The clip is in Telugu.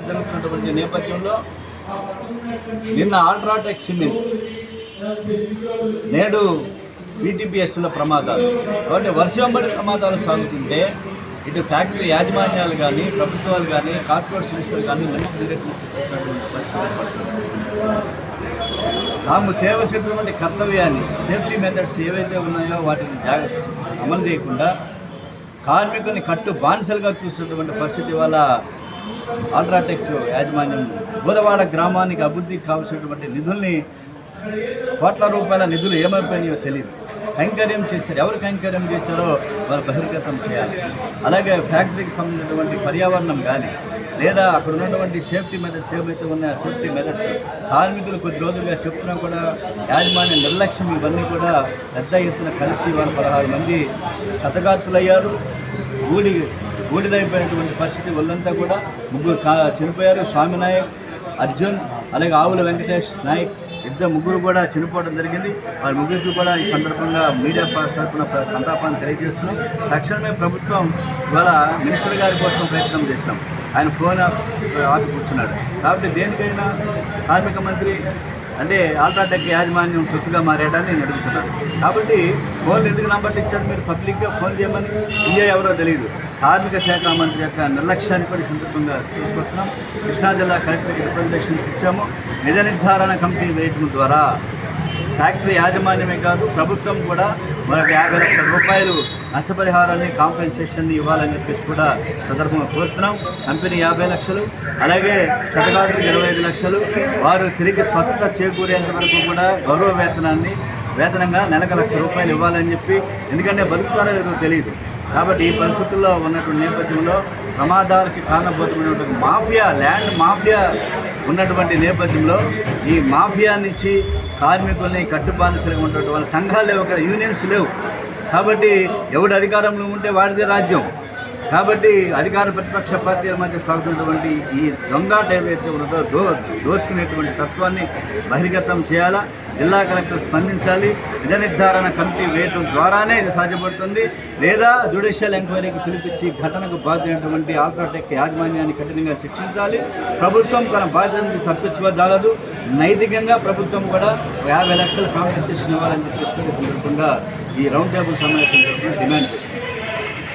జరుగుతున్నటువంటి నేపథ్యంలో నిన్న అల్ట్రాటెక్ సిమెంట్ నేడు బీటీపీఎస్ల ప్రమాదాలు కాబట్టి వర్షంబడి ప్రమాదాలు సాగుతుంటే ఇటు ఫ్యాక్టరీ యాజమాన్యాలు కానీ ప్రభుత్వాలు కానీ కార్పొరేట్ సంస్థలు కానీ తాము చేయవలసినటువంటి కర్తవ్యాన్ని సేఫ్టీ మెథడ్స్ ఏవైతే ఉన్నాయో వాటిని అమలు చేయకుండా కార్మికుల్ని కట్టు బానిసలుగా చూసినటువంటి పరిస్థితి వల్ల అల్ట్రాటెక్ యాజమాన్యం బుధవాడ గ్రామానికి అభివృద్ధికి కావాల్సినటువంటి నిధుల్ని కోట్ల రూపాయల నిధులు ఏమైపోయినాయో తెలియదు. కైంకర్యం చేశారు, ఎవరు కైంకర్యం చేశారో వారు బహిర్గతం చేయాలి. అలాగే ఫ్యాక్టరీకి సంబంధించినటువంటి పర్యావరణం కానీ లేదా అక్కడ ఉన్నటువంటి సేఫ్టీ మెథడ్స్ ఏవైతే ఉన్నాయో సేఫ్టీ మెథడ్స్ కార్మికులు కొద్ది రోజులుగా చెప్తున్నా కూడా యాజమాన్య నిర్లక్ష్యం ఇవన్నీ కూడా పెద్ద ఎత్తున కలిసి వాళ్ళు 16 మంది క్షతగాత్రులయ్యారు. బూడిదైపోయినటువంటి పరిస్థితి వాళ్ళంతా కూడా 3 చనిపోయారు. స్వామి నాయక్, అర్జున్, అలాగే ఆవుల వెంకటేష్ నాయక్ ముగ్గురు కూడా చనిపోవడం జరిగింది. వారి ముగ్గురికి కూడా ఈ సందర్భంగా మీడియా తరఫున సంతాపాన్ని తెలియజేస్తున్నాం. తక్షణమే ప్రభుత్వం ఇవాళ మినిస్టర్ గారి కోసం ప్రయత్నం చేశాం. ఆయన ఫోన్ ఆపి కూర్చున్నాడు. కాబట్టి దేనికైనా కార్మిక మంత్రి అంటే అల్ట్రాటెక్ యాజమాన్యం తొత్తుగా మారేయడాన్ని నేను అడుగుతున్నాను. కాబట్టి ఫోన్లు ఎందుకు నంబర్లు ఇచ్చాడు? మీరు పబ్లిక్గా ఫోన్ చేయమని ఇయ్యే ఎవరో తెలియదు. కార్మిక శాఖ మంత్రి యొక్క నిర్లక్ష్యాన్ని కూడా సందర్భంగా తీసుకొస్తున్నాం. కృష్ణా జిల్లా కలెక్టర్కి రిప్రజెంటేషన్స్ ఇచ్చాము. నిజ నిర్ధారణ కమిటీ వేయడం ద్వారా ఫ్యాక్టరీ యాజమాన్యమే కాదు ప్రభుత్వం కూడా మనకు 50 లక్షల రూపాయలు నష్టపరిహారాన్ని కాంపెన్సేషన్ని ఇవ్వాలని చెప్పేసి కూడా సందర్భంగా కోరుతున్నాం. కంపెనీ 50 లక్షలు, అలాగే క్షతగాత్రులకు 25 లక్షలు, వారు తిరిగి స్వస్థత చేకూరేంత వరకు కూడా గౌరవ వేతనంగా నెలకు 1 లక్ష రూపాయలు ఇవ్వాలని చెప్పి, ఎందుకంటే బతుకుతారో లేదో తెలియదు. కాబట్టి ఈ పరిస్థితుల్లో ఉన్నటువంటి నేపథ్యంలో ప్రమాదాలకి కారణభూతమైనటువంటి మాఫియా, ల్యాండ్ మాఫియా ఉన్నటువంటి నేపథ్యంలో ఈ మాఫియా నుంచి కార్మికుల్ని కట్టుబానిసలుగా ఉన్నటువంటి వాళ్ళ సంఘాలు లేవు, అక్కడ యూనియన్స్ లేవు. కాబట్టి ఎవడు అధికారంలో ఉంటే వాడిదే రాజ్యం. కాబట్టి అధికార ప్రతిపక్ష పార్టీల మధ్య సాగుతున్నటువంటి ఈ దొంగాట ఏదైతే ఉన్నదో దోచుకునేటువంటి తత్వాన్ని బహిర్గతం చేయాలా. జిల్లా కలెక్టర్ స్పందించాలి. నిజ నిర్ధారణ కమిటీ వేయడం ద్వారానే ఇది సాధ్యపడుతుంది. లేదా జ్యుడిషియల్ ఎంక్వైరీకి పిలిపించి ఘటనకు బాధ్యమైనటువంటి అల్ట్రాటెక్ యాజమాన్యాన్ని కఠినంగా శిక్షించాలి. ప్రభుత్వం తన బాధ్యత నుంచి తప్పించుకోజాలదు. నైతికంగా ప్రభుత్వం కూడా 50 లక్షల కాంపెన్సేషన్ ఇవ్వాలని చెప్పి సందర్భంగా ఈ రౌండ్ టేబుల్ సమావేశం డిమాండ్ చేస్తుంది.